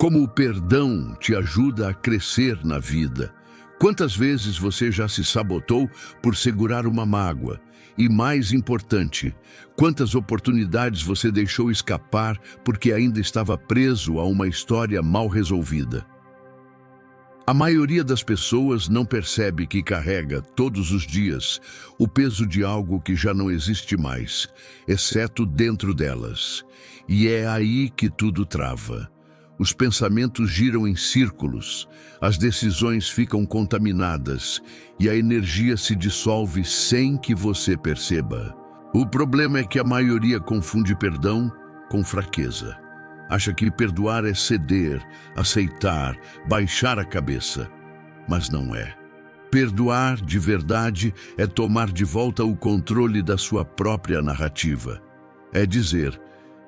Como o perdão te ajuda a crescer na vida. Quantas vezes você já se sabotou por segurar uma mágoa? E mais importante, quantas oportunidades você deixou escapar porque ainda estava preso a uma história mal resolvida? A maioria das pessoas não percebe que carrega, todos os dias, o peso de algo que já não existe mais, exceto dentro delas. E é aí que tudo trava. Os pensamentos giram em círculos, as decisões ficam contaminadas e a energia se dissolve sem que você perceba. O problema é que a maioria confunde perdão com fraqueza. Acha que perdoar é ceder, aceitar, baixar a cabeça. Mas não é. Perdoar de verdade é tomar de volta o controle da sua própria narrativa. É dizer: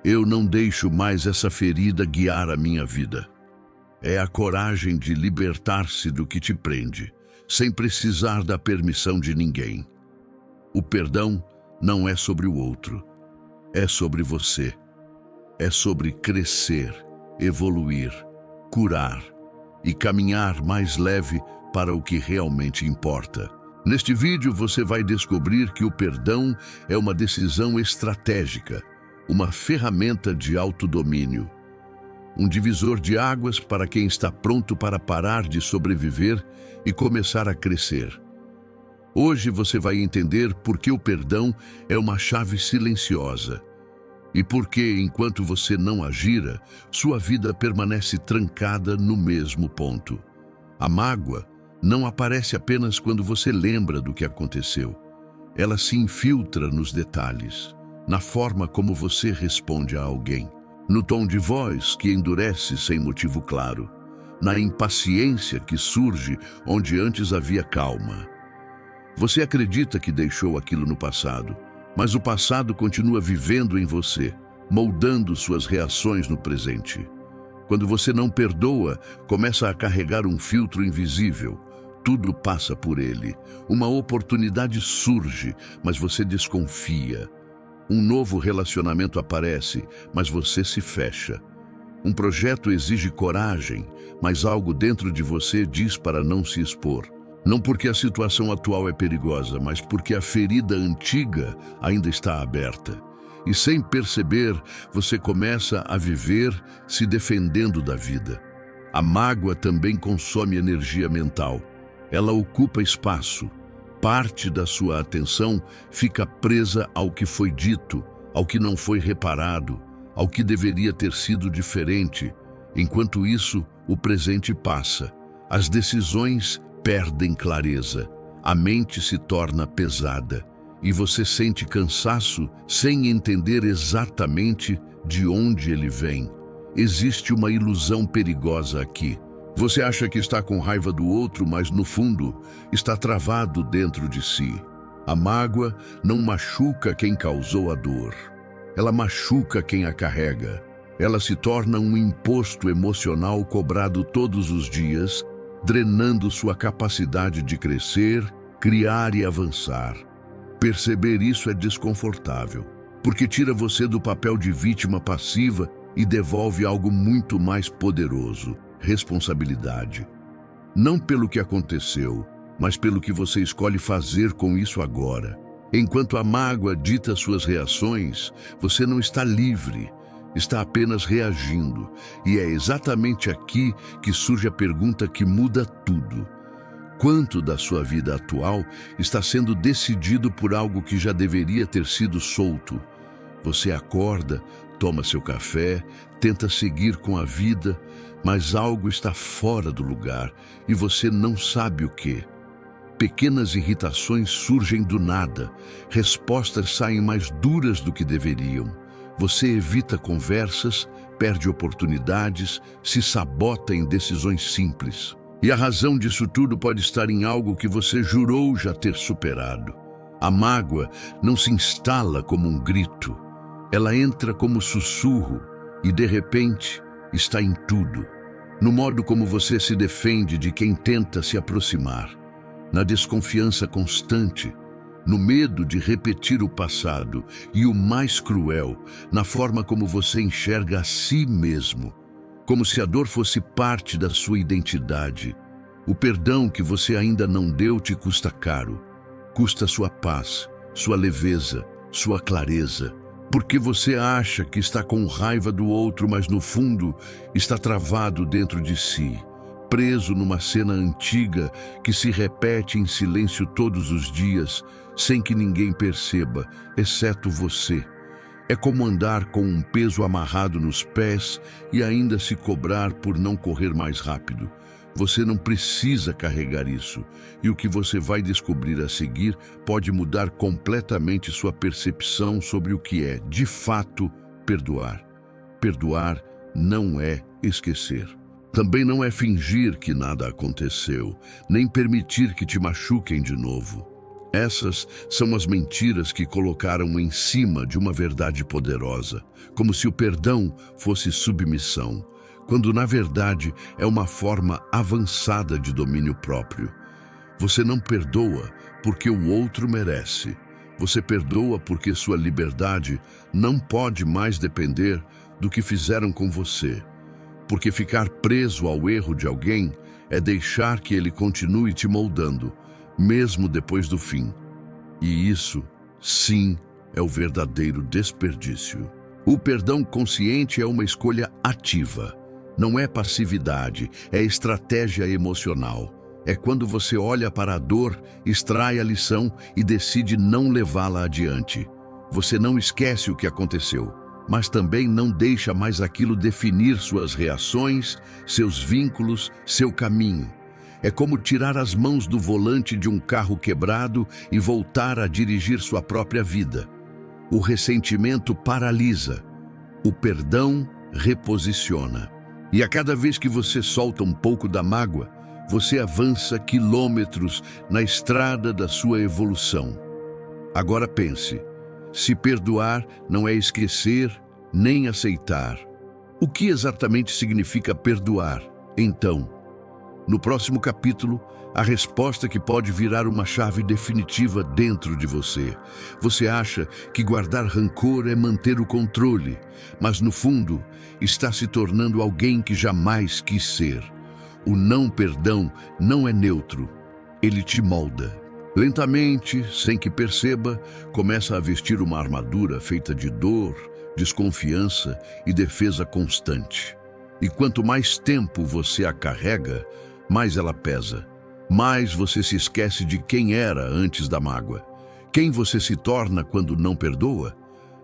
eu não deixo mais essa ferida guiar a minha vida. É a coragem de libertar-se do que te prende, sem precisar da permissão de ninguém. O perdão não é sobre o outro, é sobre você. É sobre crescer, evoluir, curar e caminhar mais leve para o que realmente importa. Neste vídeo você vai descobrir que o perdão é uma decisão estratégica, uma ferramenta de autodomínio, um divisor de águas para quem está pronto para parar de sobreviver e começar a crescer. Hoje você vai entender por que o perdão é uma chave silenciosa e por que, enquanto você não agira, sua vida permanece trancada no mesmo ponto. A mágoa não aparece apenas quando você lembra do que aconteceu. Ela se infiltra nos detalhes, na forma como você responde a alguém, no tom de voz que endurece sem motivo claro, na impaciência que surge onde antes havia calma. Você acredita que deixou aquilo no passado, mas o passado continua vivendo em você, moldando suas reações no presente. Quando você não perdoa, começa a carregar um filtro invisível. Tudo passa por ele. Uma oportunidade surge, mas você desconfia. Um novo relacionamento aparece, mas você se fecha. Um projeto exige coragem, mas algo dentro de você diz para não se expor. Não porque a situação atual é perigosa, mas porque a ferida antiga ainda está aberta. E sem perceber, você começa a viver se defendendo da vida. A mágoa também consome energia mental. Ela ocupa espaço. Parte da sua atenção fica presa ao que foi dito, ao que não foi reparado, ao que deveria ter sido diferente. Enquanto isso, o presente passa. As decisões perdem clareza, a mente se torna pesada e você sente cansaço sem entender exatamente de onde ele vem. Existe uma ilusão perigosa aqui. Você acha que está com raiva do outro, mas no fundo está travado dentro de si. A mágoa não machuca quem causou a dor. Ela machuca quem a carrega. Ela se torna um imposto emocional cobrado todos os dias, drenando sua capacidade de crescer, criar e avançar. Perceber isso é desconfortável, porque tira você do papel de vítima passiva e devolve algo muito mais poderoso: responsabilidade. Não pelo que aconteceu, mas pelo que você escolhe fazer com isso agora. Enquanto a mágoa dita suas reações, você não está livre. Está apenas reagindo. E é exatamente aqui que surge a pergunta que muda tudo. Quanto da sua vida atual está sendo decidido por algo que já deveria ter sido solto? Você acorda, toma seu café, tenta seguir com a vida, mas algo está fora do lugar e você não sabe o que. Pequenas irritações surgem do nada, respostas saem mais duras do que deveriam. Você evita conversas, perde oportunidades, se sabota em decisões simples. E a razão disso tudo pode estar em algo que você jurou já ter superado. A mágoa não se instala como um grito. Ela entra como sussurro e, de repente, está em tudo. No modo como você se defende de quem tenta se aproximar. Na desconfiança constante, no medo de repetir o passado e, o mais cruel, na forma como você enxerga a si mesmo. como se a dor fosse parte da sua identidade. O perdão que você ainda não deu te custa caro. Custa sua paz, sua leveza, sua clareza. Porque você acha que está com raiva do outro, mas no fundo está travado dentro de si, preso numa cena antiga que se repete em silêncio todos os dias, sem que ninguém perceba, exceto você. É como andar com um peso amarrado nos pés e ainda se cobrar por não correr mais rápido. Você não precisa carregar isso, e o que você vai descobrir a seguir pode mudar completamente sua percepção sobre o que é, de fato, perdoar. Perdoar não é esquecer. Também não é fingir que nada aconteceu, nem permitir que te machuquem de novo. Essas são as mentiras que colocaram em cima de uma verdade poderosa, como se o perdão fosse submissão, quando na verdade é uma forma avançada de domínio próprio. Você não perdoa porque o outro merece. Você perdoa porque sua liberdade não pode mais depender do que fizeram com você. Porque ficar preso ao erro de alguém é deixar que ele continue te moldando, mesmo depois do fim. E isso, sim, é o verdadeiro desperdício. O perdão consciente é uma escolha ativa. Não é passividade, é estratégia emocional. É quando você olha para a dor, extrai a lição e decide não levá-la adiante. Você não esquece o que aconteceu, mas também não deixa mais aquilo definir suas reações, seus vínculos, seu caminho. É como tirar as mãos do volante de um carro quebrado e voltar a dirigir sua própria vida. O ressentimento paralisa, o perdão reposiciona. E a cada vez que você solta um pouco da mágoa, você avança quilômetros na estrada da sua evolução. Agora pense, se perdoar não é esquecer nem aceitar. O que exatamente significa perdoar? Então, no próximo capítulo, a resposta que pode virar uma chave definitiva dentro de você. Você acha que guardar rancor é manter o controle, mas no fundo está se tornando alguém que jamais quis ser. O não perdão não é neutro, ele te molda. Lentamente, sem que perceba, começa a vestir uma armadura feita de dor, desconfiança e defesa constante. E quanto mais tempo você a carrega, mais ela pesa. Mais você se esquece de quem era antes da mágoa. Quem você se torna quando não perdoa?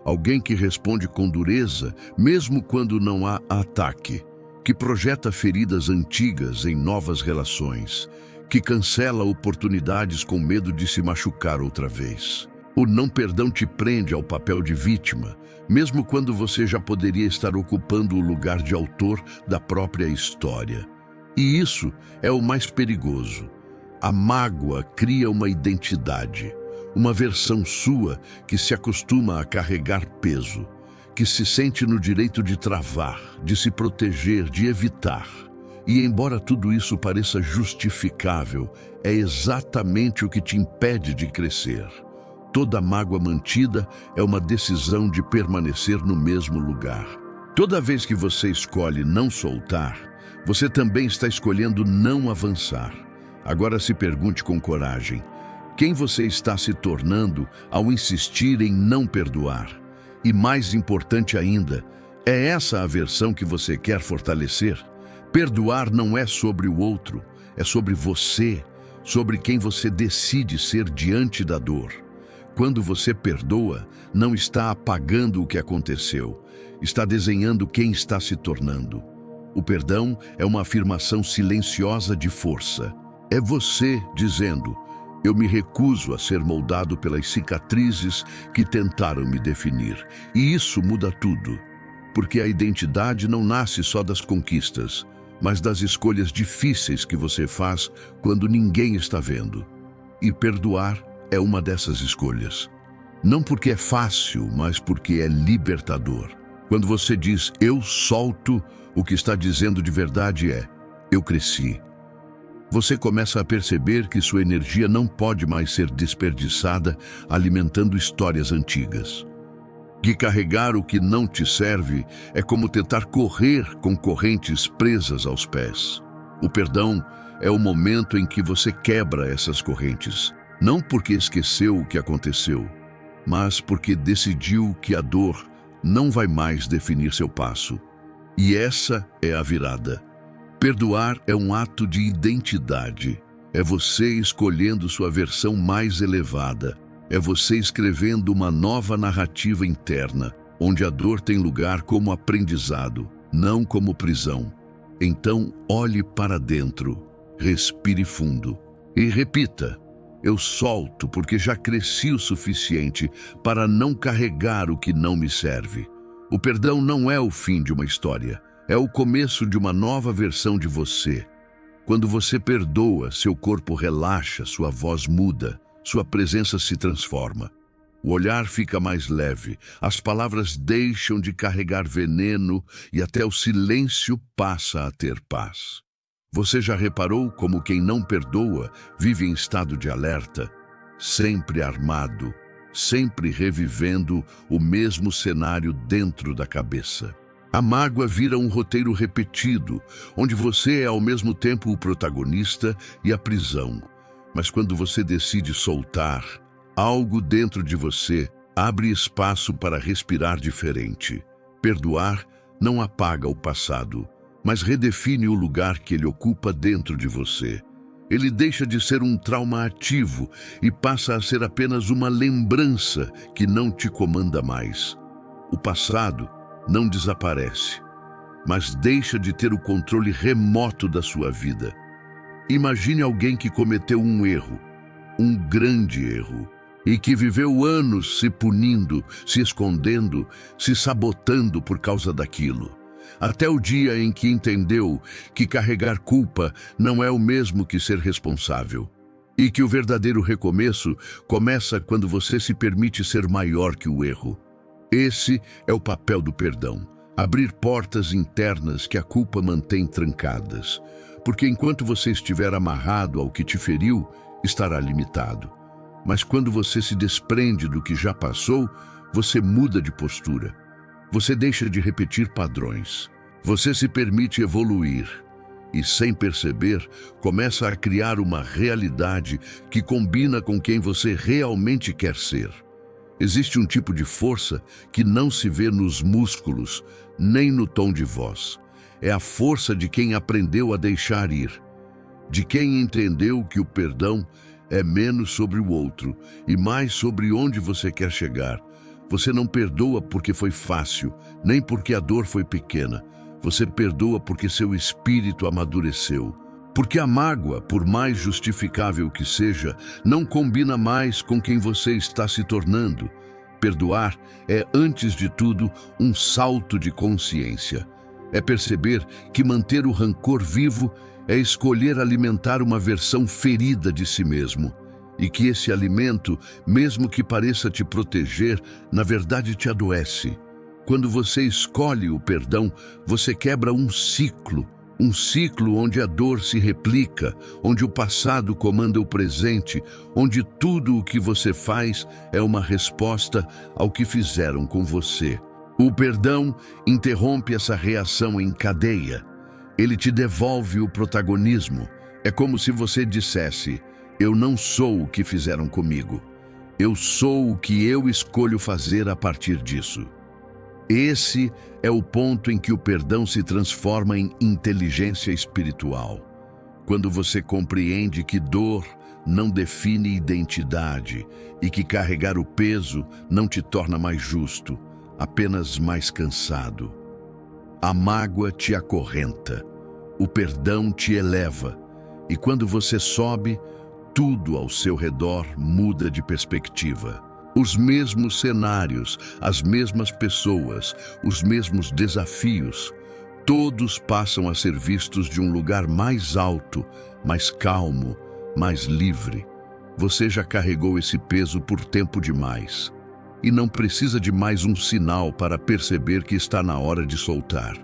Alguém que responde com dureza, mesmo quando não há ataque. Que projeta feridas antigas em novas relações. Que cancela oportunidades com medo de se machucar outra vez. O não perdão te prende ao papel de vítima, mesmo quando você já poderia estar ocupando o lugar de autor da própria história. E isso é o mais perigoso. A mágoa cria uma identidade, uma versão sua que se acostuma a carregar peso, que se sente no direito de travar, de se proteger, de evitar. E embora tudo isso pareça justificável, é exatamente o que te impede de crescer. Toda mágoa mantida é uma decisão de permanecer no mesmo lugar. Toda vez que você escolhe não soltar, você também está escolhendo não avançar. Agora se pergunte com coragem, quem você está se tornando ao insistir em não perdoar? E mais importante ainda, é essa a versão que você quer fortalecer? Perdoar não é sobre o outro, é sobre você, sobre quem você decide ser diante da dor. Quando você perdoa, não está apagando o que aconteceu, está desenhando quem está se tornando. O perdão é uma afirmação silenciosa de força. É você dizendo, eu me recuso a ser moldado pelas cicatrizes que tentaram me definir. E isso muda tudo, porque a identidade não nasce só das conquistas, mas das escolhas difíceis que você faz quando ninguém está vendo. E perdoar é uma dessas escolhas. Não porque é fácil, mas porque é libertador. Quando você diz, eu solto, o que está dizendo de verdade é, eu cresci. Você começa a perceber que sua energia não pode mais ser desperdiçada alimentando histórias antigas. Que carregar o que não te serve é como tentar correr com correntes presas aos pés. O perdão é o momento em que você quebra essas correntes, não porque esqueceu o que aconteceu, mas porque decidiu que a dor não vai mais definir seu passo. E essa é a virada. Perdoar é um ato de identidade. É você escolhendo sua versão mais elevada. É você escrevendo uma nova narrativa interna, onde a dor tem lugar como aprendizado, não como prisão. Então, olhe para dentro, respire fundo e repita: eu solto porque já cresci o suficiente para não carregar o que não me serve. O perdão não é o fim de uma história, é o começo de uma nova versão de você. Quando você perdoa, seu corpo relaxa, sua voz muda, sua presença se transforma. O olhar fica mais leve, as palavras deixam de carregar veneno e até o silêncio passa a ter paz. Você já reparou como quem não perdoa vive em estado de alerta, sempre armado, sempre revivendo o mesmo cenário dentro da cabeça? A mágoa vira um roteiro repetido, onde você é ao mesmo tempo o protagonista e a prisão. Mas quando você decide soltar, algo dentro de você abre espaço para respirar diferente. Perdoar não apaga o passado, mas redefine o lugar que ele ocupa dentro de você. Ele deixa de ser um trauma ativo e passa a ser apenas uma lembrança que não te comanda mais. O passado não desaparece, mas deixa de ter o controle remoto da sua vida. Imagine alguém que cometeu um erro, um grande erro, e que viveu anos se punindo, se escondendo, se sabotando por causa daquilo. Até o dia em que entendeu que carregar culpa não é o mesmo que ser responsável. E que o verdadeiro recomeço começa quando você se permite ser maior que o erro. Esse é o papel do perdão: abrir portas internas que a culpa mantém trancadas. Porque enquanto você estiver amarrado ao que te feriu, estará limitado. Mas quando você se desprende do que já passou, você muda de postura. Você deixa de repetir padrões. Você se permite evoluir. E, sem perceber, começa a criar uma realidade que combina com quem você realmente quer ser. Existe um tipo de força que não se vê nos músculos, nem no tom de voz. É a força de quem aprendeu a deixar ir, de quem entendeu que o perdão é menos sobre o outro e mais sobre onde você quer chegar. Você não perdoa porque foi fácil, nem porque a dor foi pequena. Você perdoa porque seu espírito amadureceu. Porque a mágoa, por mais justificável que seja, não combina mais com quem você está se tornando. Perdoar é, antes de tudo, um salto de consciência. É perceber que manter o rancor vivo é escolher alimentar uma versão ferida de si mesmo. E que esse alimento, mesmo que pareça te proteger, na verdade te adoece. Quando você escolhe o perdão, você quebra um ciclo onde a dor se replica, onde o passado comanda o presente, onde tudo o que você faz é uma resposta ao que fizeram com você. O perdão interrompe essa reação em cadeia. Ele te devolve o protagonismo. É como se você dissesse: eu não sou o que fizeram comigo. Eu sou o que eu escolho fazer a partir disso. Esse é o ponto em que o perdão se transforma em inteligência espiritual. Quando você compreende que dor não define identidade e que carregar o peso não te torna mais justo, apenas mais cansado. A mágoa te acorrenta, o perdão te eleva, e quando você sobe, tudo ao seu redor muda de perspectiva. Os mesmos cenários, as mesmas pessoas, os mesmos desafios, todos passam a ser vistos de um lugar mais alto, mais calmo, mais livre. Você já carregou esse peso por tempo demais. E não precisa de mais um sinal para perceber que está na hora de soltar.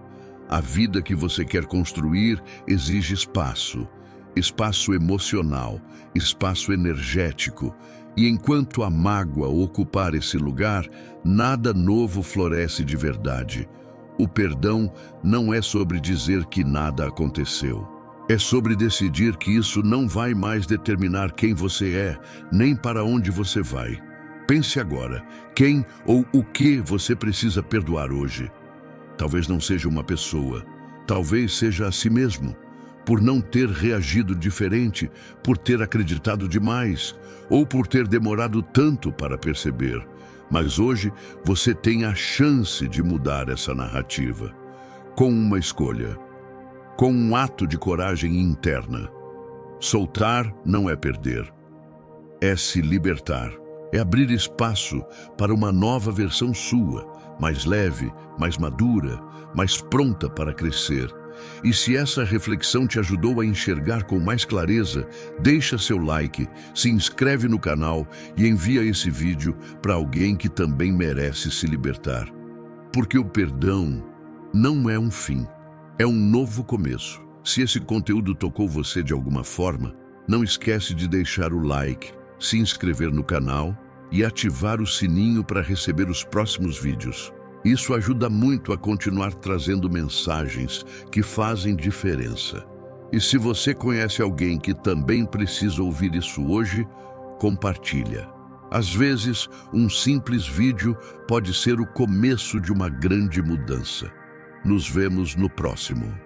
A vida que você quer construir exige espaço. Espaço emocional, espaço energético, E enquanto a mágoa ocupar esse lugar, nada novo floresce de verdade. O perdão não é sobre dizer que nada aconteceu. É sobre decidir que isso não vai mais determinar quem você é, nem para onde você vai. Pense agora, quem ou o que você precisa perdoar hoje? Talvez não seja uma pessoa, talvez seja a si mesmo, por não ter reagido diferente, por ter acreditado demais, ou por ter demorado tanto para perceber. Mas hoje você tem a chance de mudar essa narrativa, com uma escolha, com um ato de coragem interna. Soltar não é perder, é se libertar, é abrir espaço para uma nova versão sua, mais leve, mais madura, mais pronta para crescer. E se essa reflexão te ajudou a enxergar com mais clareza, deixa seu like, se inscreve no canal e envia esse vídeo para alguém que também merece se libertar. Porque o perdão não é um fim, é um novo começo. Se esse conteúdo tocou você de alguma forma, não esquece de deixar o like, se inscrever no canal e ativar o sininho para receber os próximos vídeos. Isso ajuda muito a continuar trazendo mensagens que fazem diferença. E se você conhece alguém que também precisa ouvir isso hoje, compartilha. Às vezes, um simples vídeo pode ser o começo de uma grande mudança. Nos vemos no próximo.